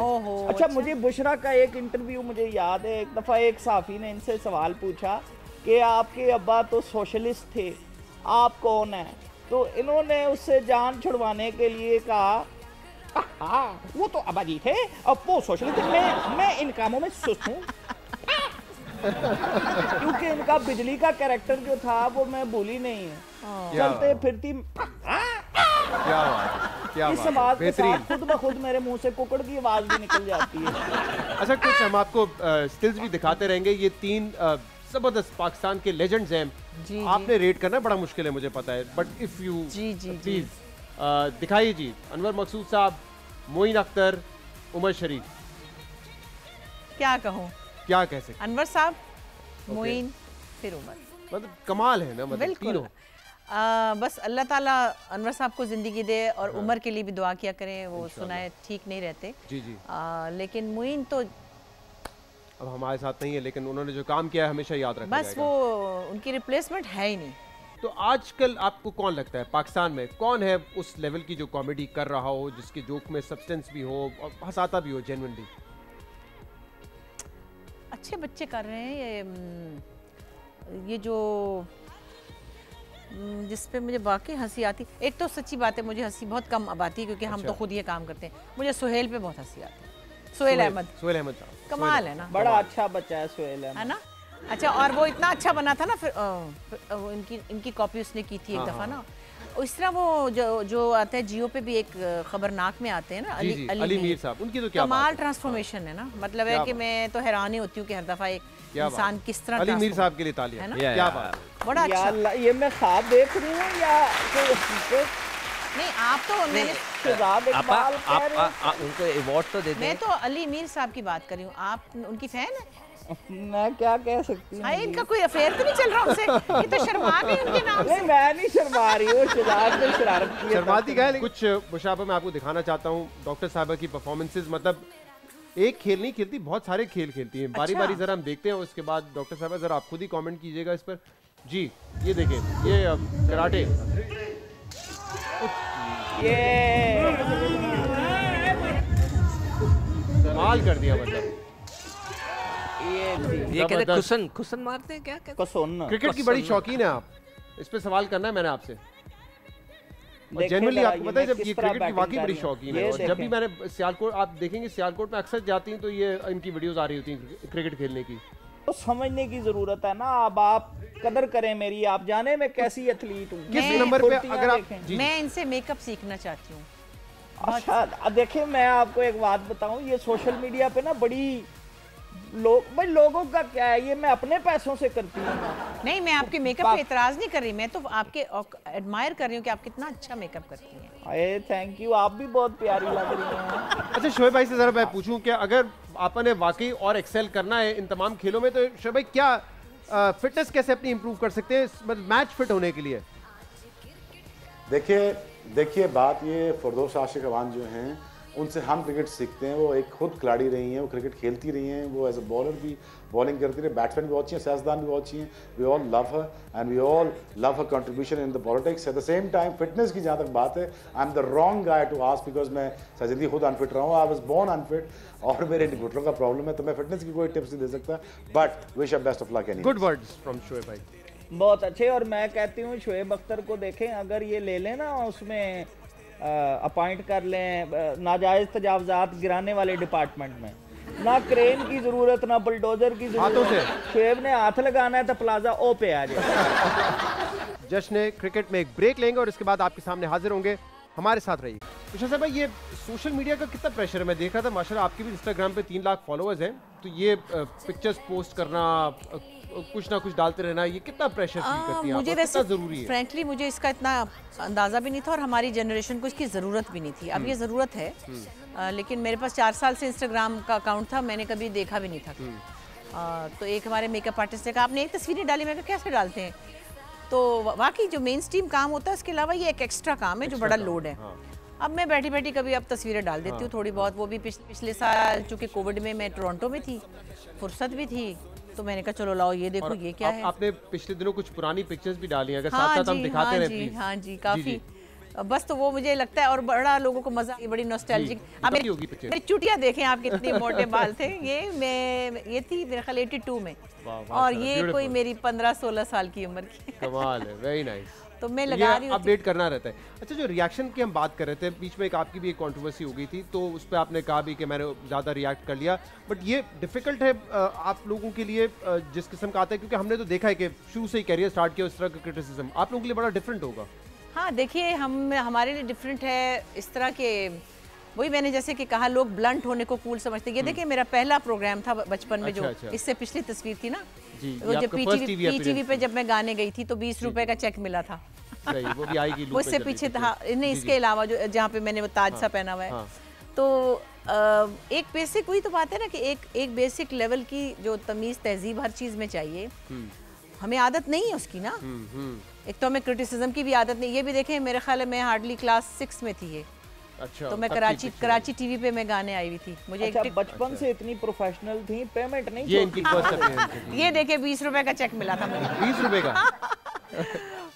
अच्छा, मुझे बुशरा का एक इंटरव्यू मुझे याद है, एक दफ़ा एक साफ़ी ने इनसे सवाल पूछा कि आपके अब्बा तो सोशलिस्ट थे, आप कौन हैं? तो इन्होंने उससे जान छुड़वाने के लिए कहा, हाँ वो तो अब्बा जी थे, अब वो सोशलिस्ट, मैं इन कामों में सुस्त हूँ। क्योंकि इनका बिजली का कैरेक्टर जो था वो मैं भूली नहीं है, चलते फिरती। क्या इस बात के साथ खुद ब खुद मेरे मुंह से कुकड़ की आवाज भी निकल जाती है। अच्छा, कुछ हम आपको स्टिल्स भी दिखाते रहेंगे। ये 3 जबरदस्त पाकिस्तान के लेजेंड्स हैं, आपने रेट करना बड़ा मुश्किल है मुझे पता है, बट इफ यू प्लीज दिखाइए जी। अनवर मकसूद साहब, मोइन अख्तर, उमर शरीफ। क्या कहूँ, क्या कह सकते? अनवर साहब, मोइन, फिर उमर। मतलब कमाल है ना, मतलब बिल्कुल। बस अल्लाह ताला अनवर साहब को ज़िंदगी दे और उमर के लिए भी दुआ किया करें, वो सुनाए ठीक नहीं रहते जी जी। लेकिन मुइन तो अब हमारे साथ नहीं है, लेकिन उन्होंने जो काम किया है हमेशा याद रखा बस जाएगा। वो उनकी रिप्लेसमेंट है ही नहीं। तो आजकल आपको कौन लगता है पाकिस्तान में कौन है उस लेवल की जो कॉमेडी कर रहा हो, जिसके जोक में सब्सटेंस भी हो और हंसाता भी हो जेन्युइनली? अच्छे बच्चे कर रहे हैं ये जो जिस पे मुझे वाकई हंसी आती, एक तो सच्ची बात है मुझे हंसी बहुत कम अब आती है क्योंकि हम तो खुद ये काम करते हैं। मुझे सुहेल पे बहुत हंसी आती है। सुहेल अहमद साहब कमाल है ना, बड़ा अच्छा बच्चा है सुहेल है ना। अच्छा, और वो इतना अच्छा बना था ना, फिर वो इनकी कॉपी उसने की थी एक दफ़ा ना। इस तरह वो जो आते हैं जियो पे भी एक खबरनाक में आते हैं ना, अली मीर साहब, उनकी तो क्या कमाल ट्रांसफॉर्मेशन है ना। मतलब है कि मैं तो हैरान ही होती हूँ कि हर दफ़ा एक इंसान किस तरह अली मीर साहब के लिए तालियां, है ना, क्या बात, बड़ा अच्छा। ये मैं ख्वाब देख रही हूँ या कोई हकीकत? नहीं, आप तो मैंने शहजाद इकबाल कह रहे हैं। उनको अवार्ड तो देते मैं तो अली मीर साहब की बात कर रही हूँ, आप उनकी फैन है? मैं क्या कह सकती हूँ? इनका कोई अफेयर तो नहीं चल रहा उनसे? ये तो शर्मा गई उनके नाम से। नहीं, मैं नहीं शर्मा रही हूँ, शहजाद ने शरारत की है। शर्माती का है। कुछ मुशाबा मैं आपको दिखाना चाहता हूँ डॉक्टर साहबा की परफॉर्मेंसेज, मतलब एक खेल नहीं खेलती, बहुत सारे खेल खेलती हैं। बारी बारी जरा हम देखते हैं, उसके बाद डॉक्टर साहबा जरा आप खुद ही कमेंट कीजिएगा इस पर। जी ये देखें, ये कराटे, कमाल कर दिया। मतलब ये कहते हैं खुसन मारते हैं क्या कहते कुसन। क्रिकेट की बड़ी शौकीन है आप, इस पे सवाल करना है मैंने आपसे। और जनरली आपको पता है जब ये क्रिकेट की वाकई बड़ी शौकीन है, और जब भी मैंने सियालकोट, आप देखेंगे सियालकोट में अक्सर जाती हैं तो ये इनकी वीडियोस आ रही होती हैं क्रिकेट खेलने की। तो समझने की जरूरत है ना। अब आप कदर करें मेरी, आप जाने मैं कैसी एथलीट हूँ, किस नंबर पे अगर आप मैं इनसे मेकअप सीखना चाहती हूँ। अच्छा देखिए, मैं आपको एक बात बताऊं, ये सोशल मीडिया पे ना बड़ी भाई लोगों का क्या है, ये मैं अपने पैसों से करती हूँ। नहीं, मैं आपके मेकअप पे एतराज नहीं कर रही, मैं तो आपके एडमायर कर रही हूँ कि आप कितना अच्छा मेकअप करती हैं। अरे थैंक यू, आप भी बहुत प्यारी लग रही हैं। अच्छा शोएब भाई से जरा मैं पूछूं कि अगर आपने वाकई और एक्सेल करना है इन तमाम खेलों में, तो शोएब भाई क्या फिटनेस कैसे अपनी इंप्रूव कर सकते हैं मतलब मैच फिट होने के लिए? देखिए बात ये, फरदौस आशिक अवान जो हैं उनसे हम क्रिकेट सीखते हैं। वो एक खुद खिलाड़ी रही हैं, वो क्रिकेट खेलती रही हैं, वो एज अ बॉलर भी बॉलिंग करती रही, बैट्समैन भी बहुत अच्छी हैं, सियासतदान भी बहुत अच्छी हैं। We all love her and we all love her contribution in the politics. At the same time fitness की जहाँ तक बात है, I am the wrong guy to ask, because मैं जिंदगी खुद अनफिट रहा हूँ। आई वाज बोर्न अनफिट और मेरे घुटनों का प्रॉब्लम है, तो मैं फिटनेस की कोई टिप्स नहीं दे सकता, but wish best of luck. Good words from Shoaib भाई, बहुत अच्छे। और मैं कहती हूँ शोएब अख्तर को देखें, अगर ये ले लें ना, उसमें अपॉइंट कर लें नाजायज तजावजात गिराने वाले डिपार्टमेंट में, ना क्रेन की जरूरत ना बुलडोजर की जरूरत, शोएब ने हाथ लगाना है तो प्लाजा ओ पे आ जाए। जश्न क्रिकेट में एक ब्रेक लेंगे और इसके बाद आपके सामने हाजिर होंगे, हमारे साथ रहिए। तुषार साहब भाई, ये सोशल मीडिया का कितना प्रेशर है? मैं देख रहा था माशाल्लाह आपके भी इंस्टाग्राम पे 3 लाख फॉलोअर्स हैं, तो ये पिक्चर्स पोस्ट करना, कुछ ना कुछ डालते रहना, ये कितना प्रेशर फील करती है? मुझे वैसे जरूरी है? फ्रैंकली मुझे इसका इतना अंदाज़ा भी नहीं था और हमारी जनरेशन को इसकी ज़रूरत भी नहीं थी। अब ये ज़रूरत है, लेकिन मेरे पास 4 साल से इंस्टाग्राम का अकाउंट था, मैंने कभी देखा भी नहीं था। तो एक हमारे मेकअप आर्टिस्ट ने कहा आपने एक तस्वीर नहीं डाली, मैं कहा कैसे डालते हैं? तो वाकई जो मेन स्ट्रीम काम होता है, इसके अलावा ये एक एक्स्ट्रा काम है जो बड़ा लोड है। अब मैं बैठी बैठी कभी अब तस्वीरें डाल देती हूँ थोड़ी बहुत, वो भी पिछले साल चूँकि कोविड में मैं टोरंटो में थी, फुर्सत भी थी, तो मैंने कहा चलो लाओ ये देखो ये क्या है। आपने पिछले दिनों कुछ पुरानी पिक्चर्स भी डाली हैं, अगर साथ साथ हम दिखाते रहे प्लीज। हाँ जी, काफी बस तो वो मुझे लगता है और बड़ा लोगों को मजा, ये बड़ी नॉस्टैल्जिक। अब मेरी चुटिया देखें आप, कितने मोटे बाल थे। ये थी मेरे ख्याल 82 में, और ये कोई मेरी 15-16 साल की उम्र की। कमाल है, वेरी नाइस। तो मैं लगा रही हूँ, अपडेट करना रहता है। अच्छा, जो रिएक्शन की हम बात कर रहे थे, बीच में एक आपकी भी एक कंट्रोवर्सी हो गई थी, तो उस पर आपने कहा भी कि मैंने ज़्यादा रिएक्ट कर लिया, बट ये डिफिकल्ट है आप लोगों के लिए जिस किस्म का आता है, क्योंकि हमने तो देखा है कि शुरू से ही कैरियर स्टार्ट किया, उस तरह का क्रिटिसिज्म आप लोगों के लिए बड़ा डिफरेंट होगा। हाँ देखिए, हमारे लिए डिफरेंट है इस तरह के, वही मैंने जैसे कि कहा, लोग ब्लंट होने को कूल समझते हैं। ये देखिए मेरा पहला प्रोग्राम था बचपन में, जो इससे पिछली तस्वीर थी ना, वो जब पीटीवी पे जब मैं गाने गई थी तो 20 रुपए का चेक मिला था। वो भी आएगी, वो इससे पीछे था नहीं, इसके अलावा जो जहाँ पे मैंने वो ताज सा पहना हुआ है। तो एक बेसिक वही तो बात है ना कि एक बेसिक लेवल की जो तमीज़ तहजीब हर चीज़ में चाहिए, हमें आदत नहीं है उसकी ना। एक तो हमें क्रिटिसिज्म की भी आदत नहीं, ये भी देखें मेरे ख्याल है मैं हार्डली क्लास 6 में थी ये। अच्छा, तो मैं कराची टीवी पे मैं गाने आई हुई थी। मुझे अच्छा, बचपन से इतनी प्रोफेशनल थी, पेमेंट नहीं ये इनकी फर्स्ट अपीयरेंस ये देखे 20 रुपए का चेक मिला था मुझे। 20 रुपए का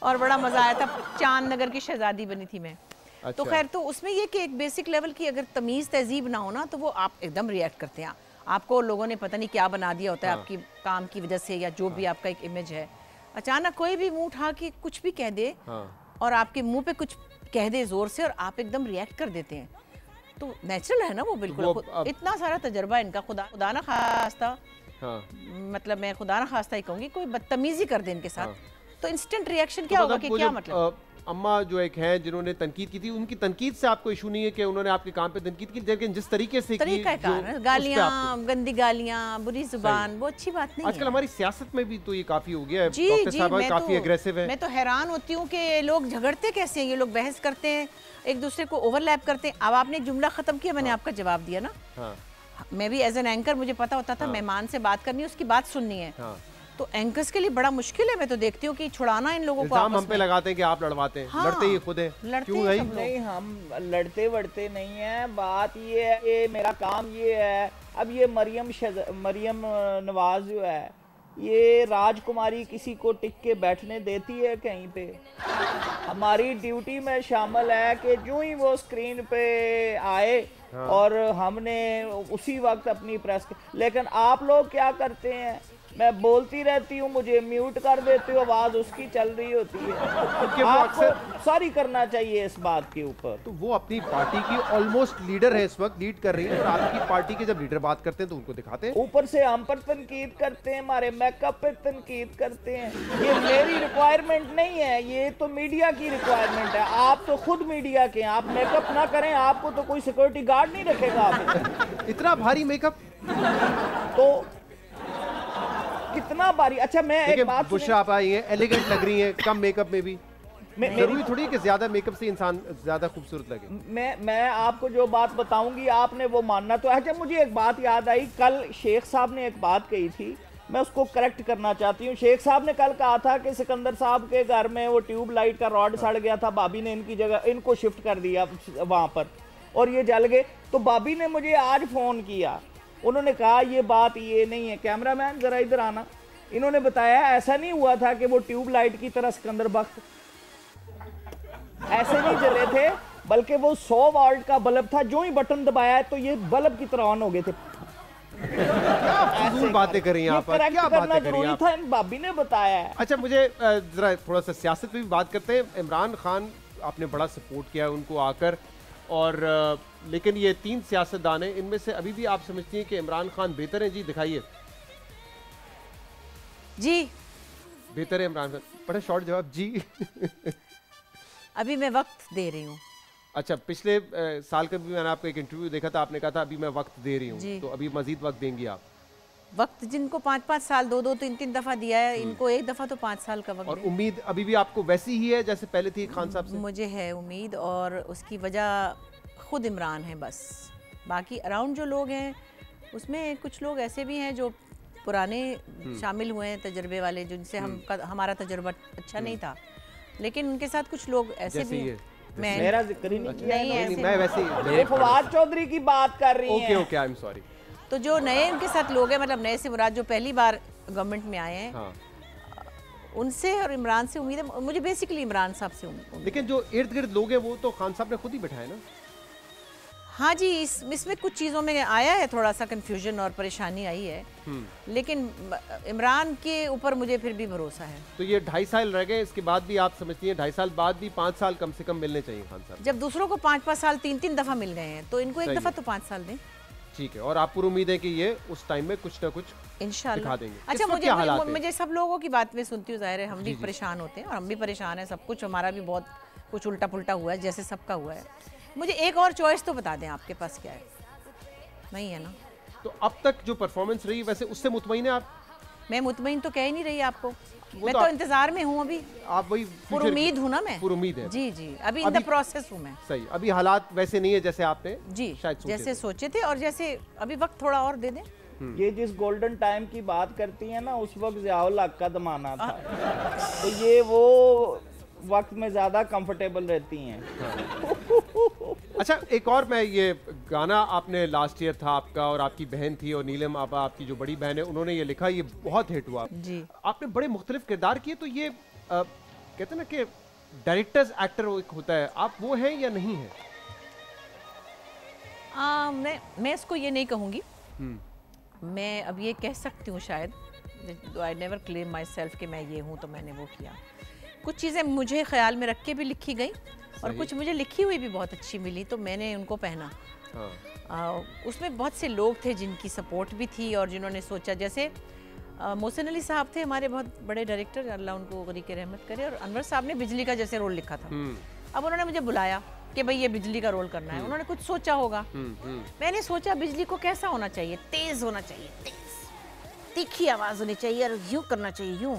और बड़ा मजा आया था, चांद नगर की शहजादी बनी थी मैं। अच्छा। तो खैर, तो उसमें ये कि एक बेसिक लेवल की अगर तमीज़ तहजीब ना हो ना तो वो आप एकदम रिएक्ट करते हैं। आपको लोगों ने पता नहीं क्या बना दिया होता है आपकी काम की वजह से, या जो भी आपका एक इमेज है, अचानक कोई भी मुंह उठा के कुछ भी कह दे और आपके मुंह पे कुछ कह दे जोर से और आप एकदम रिएक्ट कर देते हैं, तो नेचुरल है ना वो बिल्कुल। इतना सारा तजर्बा इनका, खुदा ना खास्ता, मतलब मैं खुदा ना खास्ता ही कहूँगी, कोई बदतमीजी कर दे इनके साथ तो इंस्टेंट रिएक्शन क्या होगा कि क्या मतलब। अम्मा जो एक हैं जिन्होंने तनकीद की थी, उनकी तनकीद से आपको इशू नहीं है कि उन्होंने आपके काम पे तनकीद की, लेकिन जिस तरीके से गालियाँ, गंदी गालियाँ, बुरी जुबान, वो अच्छी बात नहीं है। आजकल हमारी सियासत में भी तो ये काफी हो गया है। जी जी, काफी एग्रेसिव है। मैं तो हैरान होती हूँ कि लोग झगड़ते कैसे हैं, ये लोग बहस करते हैं, एक दूसरे को ओवरलैप करते हैं। अब आपने एक जुमला खत्म किया, मैंने आपका जवाब दिया ना। मैं भी एज एन एंकर, मुझे पता होता था मेहमान से बात करनी है, उसकी बात सुननी है। तो एंकर्स के लिए बड़ा मुश्किल है। मैं तो देखती हूँ कि छुड़ाना इन लोगों को हम पे लगाते हैं कि आप लड़वाते हैं। लड़ते ही खुद है। क्यों भाई? नहीं, हम लड़ते वड़ते नहीं है। बात ये है, ये मेरा काम ये है। अब ये मरियम नवाज जो है, ये राजकुमारी किसी को टिक के बैठने देती है कहीं पे? हमारी ड्यूटी में शामिल है कि जो ही वो स्क्रीन पे आए और हमने उसी वक्त अपनी प्रेस, लेकिन आप लोग क्या करते हैं, मैं बोलती रहती हूँ, मुझे म्यूट कर देते हो, आवाज उसकी चल रही होती है। आपको सॉरी करना चाहिए इस बात के ऊपर। तो वो अपनी पार्टी की ऑलमोस्ट लीडर है, इस वक्त लीड कर रही है, और आपकी पार्टी के जब लीडर बात करते हैं तो उनको दिखाते हैं। ऊपर से हम पर तनकीद करते हैं, हमारे मेकअप पे तनकीद करते हैं। ये मेरी रिक्वायरमेंट नहीं है, ये तो मीडिया की रिक्वायरमेंट है। आप तो खुद मीडिया के, आप मेकअप ना करें, आपको तो कोई सिक्योरिटी गार्ड नहीं रखेगा। आप इतना भारी मेकअप तो कितना बारी। अच्छा, मैं एक बात, बुशरा आप आई हैं, एलिगेंट लग रही हैं, कम मेकअप में भी। जरूरी थोड़ी कि ज्यादा मेकअप से इंसान ज्यादा खूबसूरत लगे। मैं आपको जो बात बताऊंगी आपने वो मानना। तो अच्छा, मुझे एक बात याद आई, कल शेख साहब ने एक बात कही थी, मैं उसको करेक्ट करना चाहती हूँ। शेख साहब ने कल कहा था कि सिकंदर साहब के घर में वो ट्यूब लाइट का रॉड सड़ गया था, भाभी ने इनकी जगह इनको शिफ्ट कर दिया वहां पर और ये जल गए। तो भाभी ने मुझे आज फोन किया, उन्होंने कहा ये बात ये नहीं है। कैमरामैन जरा इधर आना। इन्होंने बताया ऐसा नहीं हुआ था कि वो ट्यूब लाइट की तरह सिकंदर बख्त ऐसे नहीं जले थे, बल्कि वो 100 वाट का बल्ब था, जो ही बटन दबाया तो ये बल्ब की तरह ऑन हो गए थे। क्या बातें करी यहाँ पर, क्या बातें करी आप? था, इन भाभी ने बताया है। अच्छा, मुझे जरा थोड़ा सा सियासत पे भी बात करते हैं। इमरान खान आपने बड़ा सपोर्ट किया है उनको आकर, और लेकिन ये 3 सियासतदान हैं, इनमें से अभी भी आप समझती हैं कि इमरान खान बेहतर है? जी दिखाइए। जी बेहतर है इमरान खान? बड़ा शॉर्ट जवाब, जी। अभी मैं वक्त दे रही हूँ। अच्छा, पिछले साल का भी मैंने आपका एक इंटरव्यू देखा था, आपने कहा था अभी मैं वक्त दे रही हूँ, तो अभी मजीद वक्त देंगी आप? वक्त जिनको 5-5 साल, 2-2, 3-3 दफा दिया है, इनको एक दफा तो 5 साल का वक्त। और उम्मीद अभी भी आपको वैसी ही है जैसे पहले थी खान साहब से? मुझे है उम्मीद, और उसकी वजह खुद इमरान है बस। बाकी अराउंड जो लोग हैं उसमें कुछ लोग ऐसे भी हैं जो पुराने शामिल हुए हैं, तजर्बे वाले, जिनसे हमारा तजर्बा अच्छा नहीं था, लेकिन उनके साथ कुछ लोग ऐसे भी हैं। मेरा जिक्र ही नहीं किया। मैं वैसे फवाद चौधरी की बात कर रही हैं। Okay, I am sorry. तो जो नए उनके साथ लोग हैं, मतलब नए से मुराद जो पहली बार गवर्नमेंट में आए हैं, उनसे और इमरान से उम्मीद है मुझे, बेसिकली इमरान साहब से उम्मीद। लेकिन जो इर्द गिर्द लोग हैं वो तो खान साहब ने खुद ही बैठाए ना? हाँ जी, इसमें कुछ चीज़ों में आया है, थोड़ा सा कंफ्यूजन और परेशानी आई है, लेकिन इमरान के ऊपर मुझे फिर भी भरोसा है। तो ये 2.5 साल रह गए, इसके बाद भी आप समझती हैं 2.5 साल बाद भी 5 साल कम से कम मिलने चाहिए खान साहब? जब दूसरों को 5-5 साल 3-3 दफा मिल गए हैं तो इनको एक दफा तो 5 साल दें। ठीक है, और आप पूरी उम्मीद है कि ये उस टाइम में कुछ ना कुछ इंशाल्लाह दिखा देंगे। अच्छा, मुझे सब लोगों की बात में सुनती हूँ, जाहिर है हम भी परेशान होते हैं और हम भी परेशान हैं, सब कुछ हमारा भी बहुत कुछ उल्टा पुल्टा हुआ है, जैसे सबका हुआ है। मुझे एक और चॉइस तो बता दें, आपके पास क्या है? नहीं है ना? तो अब तक जो परफॉर्मेंस रही वैसे उससे मुतमईन है आप? मैं मुतमईन तो कह ही नहीं रही आपको, मैं तो इंतजार में हूँ अभी। आप वही पुरुम्मीद हूँ ना मैं? पुरुम्मीद है। जी जी, अभी इन द प्रोसेस हूँ मैं। सही, अभी हालात वैसे नहीं है जैसे आपने जी जैसे सोचे थे, और जैसे अभी वक्त थोड़ा और दे दें। ये जिस गोल्डन टाइम की बात करती है ना, उस वक्त ज़ियाउल हक का ज़माना था। तो ये वो वक्त में ज़्यादा कंफर्टेबल रहती हैं। अच्छा, एक और मैं ये गाना आपने लास्ट ईयर था आपका, और आपकी बहन थी, और नीलम आपा आपकी जो बड़ी बहन है, उन्होंने ये लिखा, ये बहुत हिट हुआ जी। आपने बड़े मुख्तलिफ किरदार किए, तो ये कहते हैं ना कि डायरेक्टर्स एक्टर एक होता है, आप वो हैं या नहीं हैं? मैं इसको ये नहीं कहूँगी। मैं अब ये कह सकती हूँ शायद, I never claim my self कि मैं ये हूँ तो मैंने वो किया। कुछ चीज़ें मुझे ख्याल में रख के भी लिखी गई और कुछ मुझे लिखी हुई भी बहुत अच्छी मिली, तो मैंने उनको पहना। उसमें बहुत से लोग थे जिनकी सपोर्ट भी थी और जिन्होंने सोचा, जैसे मोहसिन अली साहब थे हमारे बहुत बड़े डायरेक्टर, अल्लाह उनको गरीक रहमत करे, और अनवर साहब ने बिजली का जैसे रोल लिखा था। अब उन्होंने मुझे बुलाया कि भाई ये बिजली का रोल करना है। उन्होंने कुछ सोचा होगा। मैंने सोचा बिजली को कैसा होना चाहिए, तेज होना चाहिए, तेज तीखी आवाज होनी चाहिए और यूं करना चाहिए, यूं।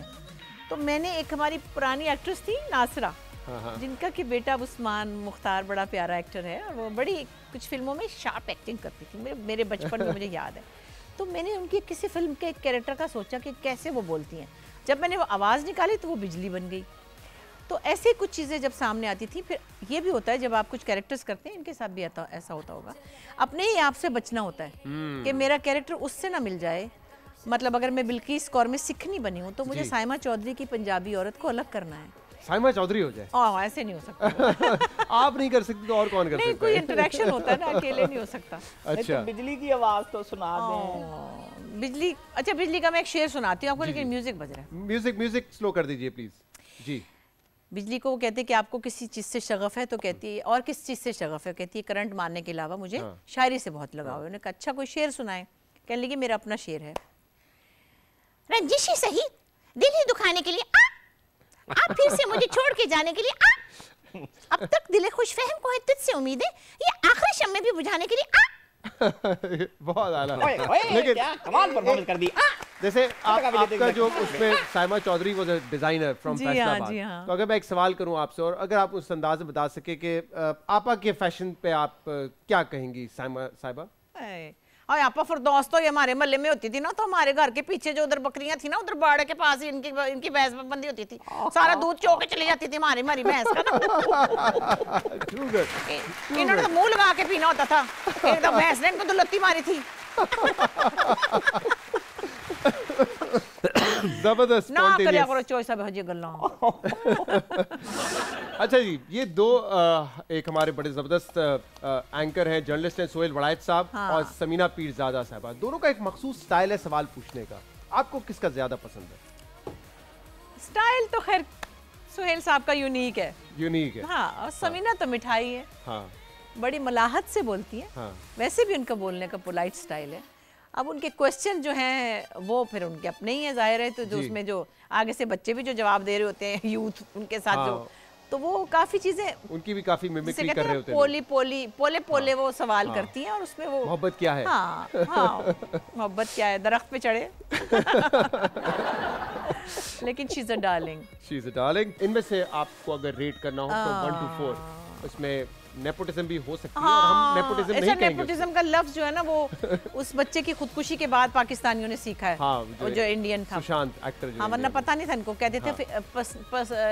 तो मैंने एक हमारी पुरानी एक्ट्रेस थी नासरा, जिनका कि बेटा उस्मान मुख्तार बड़ा प्यारा एक्टर है और वो बड़ी कुछ फिल्मों में शार्प एक्टिंग करती थी, मेरे बचपन में मुझे याद है। तो मैंने उनकी किसी फिल्म के एक कैरेक्टर का सोचा कि कैसे वो बोलती हैं। जब मैंने वो आवाज़ निकाली तो वो बिजली बन गई। तो ऐसे कुछ चीज़ें जब सामने आती थी, फिर ये भी होता है जब आप कुछ कैरेक्टर्स करते हैं, इनके साथ भी ऐसा होता होगा, अपने ही आप से बचना होता है कि मेरा कैरेक्टर उससे ना मिल जाए। मतलब अगर मैं बिल्किस कौर में सिखनी बनी हूँ तो मुझे साइमा चौधरी की पंजाबी औरत को अलग करना है। साइमा चौधरी हो जाए? ऐसे नहीं हो सकता। आप नहीं कर सकते तो और कौन कर सकता है? कोई इंटरेक्शन होता है ना, अकेले नहीं हो सकता। अच्छा, तो बिजली की आवाज तो सुना दें। बिजली, अच्छा बिजली का मैं एक शेर सुनाती हूँ आपको, लेकिन म्यूजिक बज रहा है। म्यूजिक स्लो कर दीजिए प्लीज जी। बिजली को वो कहते हैं कि आपको किसी चीज़ से शगफ है, तो कहती है और किस चीज़ से शगफ है, कहती है करंट मारने के अलावा मुझे शायरी से बहुत लगाव है। उन्होंने कहा अच्छा कोई शेर सुनाए। कहने लगी मेरा अपना शेर है। रंजिश ही सही, दिल ही दुखाने के लिए आप फिर से मुझे छोड़ के जाने के लिए अब तक दिले खुश फहम को है तुझसे उम्मीदें, ये आखिरी शम्मे भी बुझाने के लिए बहुत आला। लेकिन क्या कमाल परफॉर्मेंस कर दी। जैसे आपका जो उसमें साइमा चौधरी वो डिजाइनर फ्रॉम फैसलाबाद, तो अगर मैं एक सवाल करूं आपसे, और अगर आप उस अंदाज में बता सके कि आपा के फैशन पे आप क्या कहेंगी साहिबा? और आपा फिरदौस तो ये हमारे महल्ले में होती थी ना, तो हमारे घर के पीछे जो उधर बकरियां थी ना, उधर बाड़े के पास ही इनकी भैंस बंदी होती थी, सारा दूध चौके चली जाती थी हमारी भैंस का ना। इन्होंने तो मुंह लगा के पीना होता था, एकदम भैंस ने इनको तो लत्ती मारी थी। जबरदस्त ना करिया करो चॉइस अब हजी गल्ला। अच्छा जी, ये दो एक हमारे बड़े जबरदस्त एंकर हैं, जर्नलिस्ट हैं, सोहेल वड़ायत साहब और समीना पीरजादा साहबा। दोनों का एक मखसूस स्टाइल है सवाल पूछने का, आपको किसका ज्यादा पसंद है? स्टाइल तो खैर सोहेल साहब का यूनिक है। हाँ, और समीना तो मिठाई है। हाँ, बड़ी मलाहत से बोलती है। हाँ, वैसे भी उनका बोलने का पोलाइट स्टाइल है। अब उनके क्वेश्चन जो हैं वो फिर उनके अपने ही है, जाहिर है। तो जो उसमें जो आगे से बच्चे भी जो जवाब दे रहे होते हैं, यूथ उनके साथ जो, तो वो काफी चीजें उनकी भी काफी मिमिक्री कर रहे होते हैं। पोले वो सवाल करती हैं, और उसमें वो मोहब्बत क्या है। हाँ, मोहब्बत क्या है, दरख्त पे चढ़े। लेकिन शी इज अ डार्लिंग। इनमें से आपको अगर रेट करना हो तो 1 to 4, उसमें नेपोटिज्म भी हो सकती है, और हम नेपोटिज्म नहीं कहेंगे। नेपोटिज्म का लफ्ज जो है ना, वो उस बच्चे की खुदकुशी के बाद पाकिस्तानियों ने सीखा है। हाँ, जो इंडियन था, सुशांत एक्टर जो। हाँ, वरना पता नहीं था इनको, कहते थे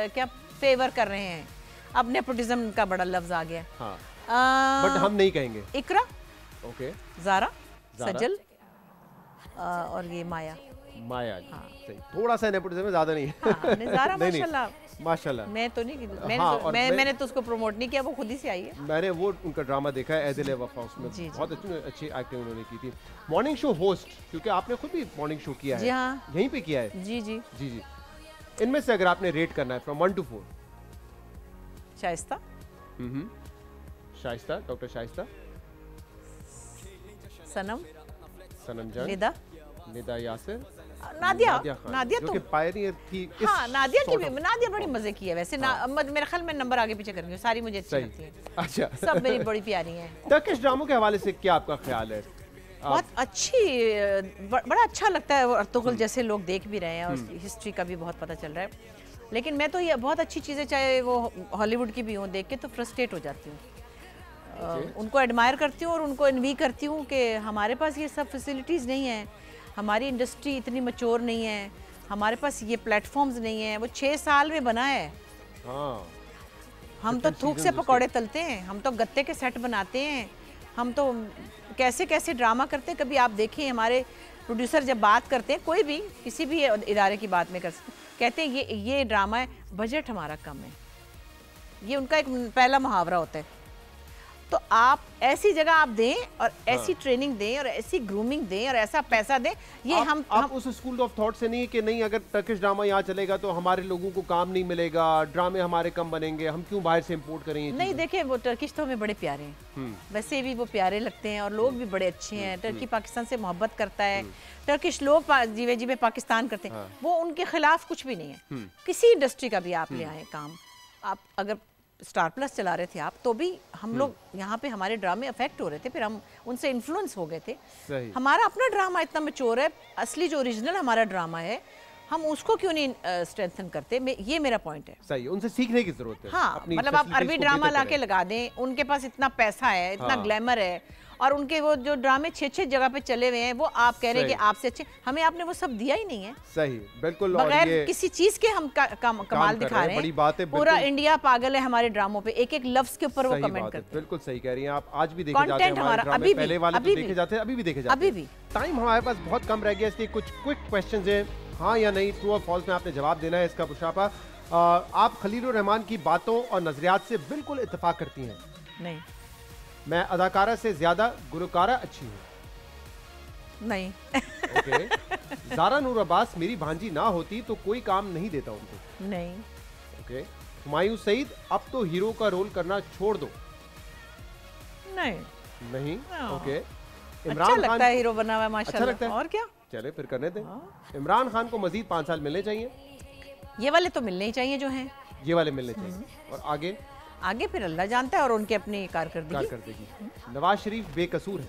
क्या फेवर कर रहे हैं। अब नेपोटिज्म का बड़ा लफ्ज आ गया। बट हम नहीं कहेंगे। इकरा, ओके, ज़ारा, सजल और ये माया। सही, थोड़ा सा नेपोटिज्म, ज्यादा नहीं। ज़ारा माशाल्लाह। मैं तो नहीं, मैंने तो उसको प्रमोट नहीं किया, वो खुद ही से आई है। मैंने वो उनका ड्रामा देखा है, ऐदिल वफा, उसमें बहुत अच्छी एक्टिंग उन्होंने की थी। मॉर्निंग शो होस्ट, क्योंकि आपने खुद भी मॉर्निंग शो किया है। जी हाँ, यहीं पे किया है। जी जी जी जी। इनमें से अगर आपने रेट करना है from 1 to 4? Shaista. Shaista, doctor Shaista. Sanam Jan. Nida Yasir. Nadia तो जो पायनियर थी। हाँ, नादिया बड़ी मजे की है वैसे। मेरे ख्याल में नंबर आगे पीछे करेंगे, सारी मुझे अच्छी लगती है। अच्छा, सब मेरी बड़ी प्यारी हैं। टर्किश ड्रामों के हवाले से क्या आपका ख्याल है? बहुत अच्छी, बड़ा अच्छा लगता है। अर्तुगरुल जैसे लोग देख भी रहे हैं, और हिस्ट्री का भी बहुत पता चल रहा है। लेकिन मैं तो ये बहुत अच्छी चीज़ें, चाहे वो हॉलीवुड की भी हों, देख के तो फ्रस्ट्रेट हो जाती हूँ। उनको एडमायर करती हूँ और उनको इन्वी करती हूँ कि हमारे पास ये सब फैसिलिटीज़ नहीं है, हमारी इंडस्ट्री इतनी मैच्योर नहीं है, हमारे पास ये प्लेटफॉर्म्स नहीं है। वो 6 साल में बना है। हम तो थूक से पकौड़े तलते हैं, हम तो गत्ते के सेट बनाते हैं, हम तो कैसे कैसे ड्रामा करते हैं। कभी आप देखें हमारे प्रोड्यूसर जब बात करते हैं, कोई भी किसी भी इदारे की बात में कर सकते, कहते हैं ये ड्रामा है, बजट हमारा कम है। ये उनका एक पहला मुहावरा होता है। तो आप ऐसी जगह आप दें और ऐसी ट्रेनिंग दें और ऐसी ग्रूमिंग दें और ऐसा पैसा दें। ये हम उस स्कूल ऑफ थॉट से नहीं है कि नहीं अगर टर्किश ड्रामा यहाँ चलेगा तो हमारे लोगों को काम नहीं मिलेगा, ड्रामे हमारे कम बनेंगे, हम क्यों बाहर से इंपोर्ट करेंगे? नहीं, देखें वो टर्किश तो हमें बड़े प्यारे हैं, वैसे भी वो प्यारे लगते हैं और लोग भी बड़े अच्छे हैं। टर्की पाकिस्तान से मोहब्बत करता है, टर्किश लोग जीवे जीवे पाकिस्तान करते हैं, वो उनके खिलाफ कुछ भी नहीं है। किसी इंडस्ट्री का भी आप ले आए काम, आप अगर स्टार प्लस चला रहे थे आप, तो भी हम लोग यहाँ पे हमारे ड्रामे अफेक्ट हो रहे थे, फिर हम उनसे इन्फ्लुएंस हो गए थे। हमारा अपना ड्रामा इतना मैच्योर है, असली जो ओरिजिनल हमारा ड्रामा है, हम उसको क्यों नहीं स्ट्रेंथन करते? ये मेरा पॉइंट है। सही है, उनसे सीखने की जरूरत है। हाँ, मतलब आप अरबी ड्रामा लाके लगा दें, उनके पास इतना पैसा है, इतना ग्लैमर है, और उनके वो जो ड्रामे 6-6 जगह पे चले हुए हैं, वो आप कह रहे हैं कि आपसे अच्छे, हमें आपने वो सब दिया ही नहीं है। सही, बिल्कुल। बगैर किसी चीज के हम कमाल दिखा रहे हैं। बड़ी बात है, पूरा इंडिया पागल है हमारे ड्रामों पे, एक एक लफ्ज के ऊपर वो कमेंट करते हैं। बिल्कुल सही कह रही हैं आप। आज भी देखे जाते हैं हमारे ड्रामे, पहले वाले तो देखे जाते हैं, अभी भी देखे जाते हैं। अभी भी टाइम हमारे पास बहुत कम रह गया, इसलिए कुछ क्विक क्वेश्चंस हैं, हाँ या नहीं, ट्रू और फॉल्स में आपने जवाब देना है इसका। बुशापा, आप खलीलुर रहमान की बातों और नजरियात से बिल्कुल इत्तेफाक करती हैं? नहीं। मैं अदाकारा से ज्यादा गुलकारा अच्छी हूँ? नहीं। ओके। ज़ारा नूर अब्बास मेरी भांजी ना होती तो कोई काम नहीं देता उनको? नहीं। ओके। हुमायूं सईद अब तो हीरो का रोल करना छोड़ दो? नहीं। नहीं। ओके। अच्छा लगता है हीरो बना हुआ है, माशाल्लाह। अच्छा लगता है, और क्या, चले फिर करने दें। इमरान खान को मजीद 5 साल मिलने चाहिए? ये वाले तो मिलने ही चाहिए जो हैं, ये वाले मिलने चाहिए। और आगे फिर अल्लाह जानता है और उनकी अपनी कारकर्दगी। नवाज शरीफ बेकसूर है?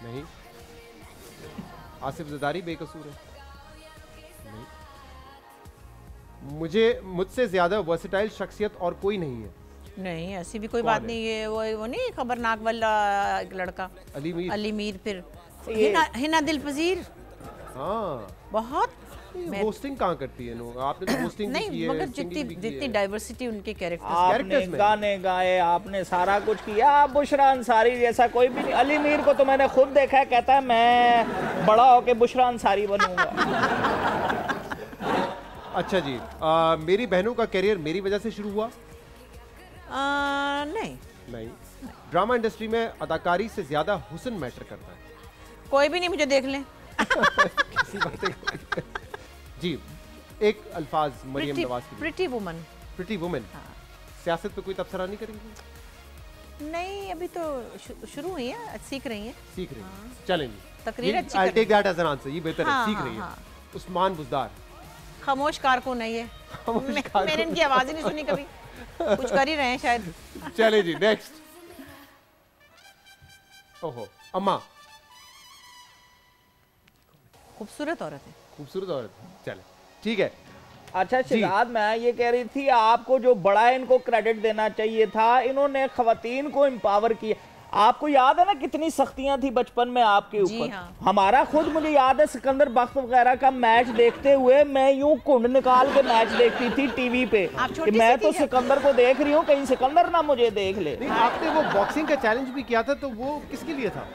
नहीं। आसिफ ज़रदारी बेकसूर है? नहीं। मुझसे ज्यादा वर्सेटाइल शख्सियत और कोई नहीं है? नहीं, ऐसी भी कोई बात नहीं है। वो नहीं खबरनाक वाला एक लड़का अली मीर, फिर हिना दिल पजीर। हाँ, बहुत होस्टिंग कहाँ करती है? आपने तो होस्टिंग नहीं की है, मगर जितनी डाइवर्सिटी उनके कैरेक्टर्स, आपने गाने गाए, आपने सारा कुछ किया। बुशरा अंसारी जैसा कोई भी नहीं। अली मीर को तो मैंने खुद देखा है, कहता है मैं बड़ा होके बुशरा अंसारी बनूंगा। अच्छा जी, मेरी बहनों का करियर मेरी वजह से शुरू हुआ? नहीं। ड्रामा इंडस्ट्री में अदाकारी से ज्यादा हुस्न मैटर करता है? कोई भी नहीं, मुझे देख लें। किसी बात जी, एक अल्फाज मरियम नवाज की। Pretty woman. Pretty woman. सियासत पे कोई तबसरा नहीं करेंगी? नहीं, अभी तो शुरू हुई है, सीख रही हैं। चलेंगे, तकरीर अच्छी। I'll take that as an answer, ये बेहतर है, सीख रही है। उस्मान बुज़दार खामोश कारकुन है ये। मैंने इनकी आवाज ही नहीं सुनी कभी, कुछ कर ही रहे हैं शायद। चले जी, नेक्स्ट। ओहो, अम्मा खूबसूरत औरत है। खूबसूरत औरत, चले ठीक है। अच्छा शहजाद, मैं ये कह रही थी आपको जो बड़ा इनको क्रेडिट देना चाहिए था, इन्होंने खवातीन को एम्पावर किया। आपको याद है ना कितनी सख्तियां थी बचपन में आपके ऊपर? हाँ। हमारा खुद मुझे याद है सिकंदर बख्त वगैरह का मैच देखते हुए मैं यूं कुंड निकाल के मैच देखती थी टीवी पे कि मैं तो सिकंदर को देख रही हूँ, कहीं सिकंदर ना मुझे देख ले। आपने वो बॉक्सिंग का चैलेंज भी किया था, तो वो किसके लिए था?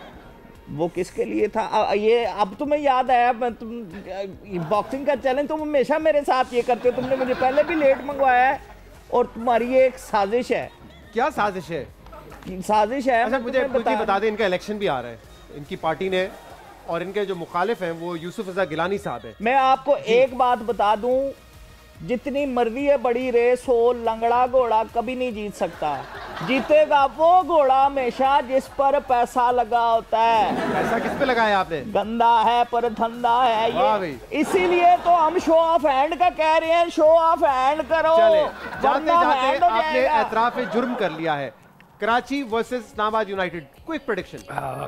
वो किसके लिए था ये अब तुम्हें याद आया? बॉक्सिंग का चैलेंज तुम हमेशा मेरे साथ ये करते हो, तुमने मुझे पहले भी लेट मंगवाया है और तुम्हारी ये एक साजिश है। क्या साजिश है? साजिश है। अच्छा मुझे बता दें, इनका इलेक्शन भी आ रहा है, इनकी पार्टी ने, और इनके जो मुखालिफ हैं वो यूसुफ रजा गिलानी साहब है। मैं आपको एक बात बता दूं, जितनी मर्जी है बड़ी रेस हो, लंगड़ा घोड़ा कभी नहीं जीत सकता। जीतेगा वो घोड़ा हमेशा जिस पर पैसा लगा होता है। पैसा किस पे लगाया आपने? गंदा है पर धंधा है ये, इसीलिए तो हम शो ऑफ हैंड का कह रहे हैं, शो ऑफ हैंड करो। जाते जाते आपने एतराफ जुर्म कर लिया है। Karachi versus Islamabad United, quick prediction.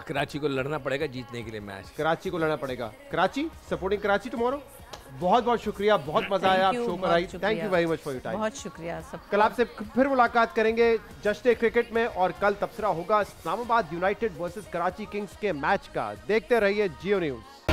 Karachi को लड़ना पड़ेगा जीतने के लिए मैच। कराची को लड़ना पड़ेगा। Karachi supporting Karachi tomorrow? बहुत बहुत शुक्रिया, बहुत मजा आया आप Thank you, शो पर बहुत आई। शुक्रिया। Thank you very much for your time. बहुत शुक्रिया सब। कल आपसे फिर मुलाकात करेंगे जश्न क्रिकेट में, और कल तबसरा होगा Islamabad United versus Karachi Kings के मैच का। देखते रहिए जियो न्यूज।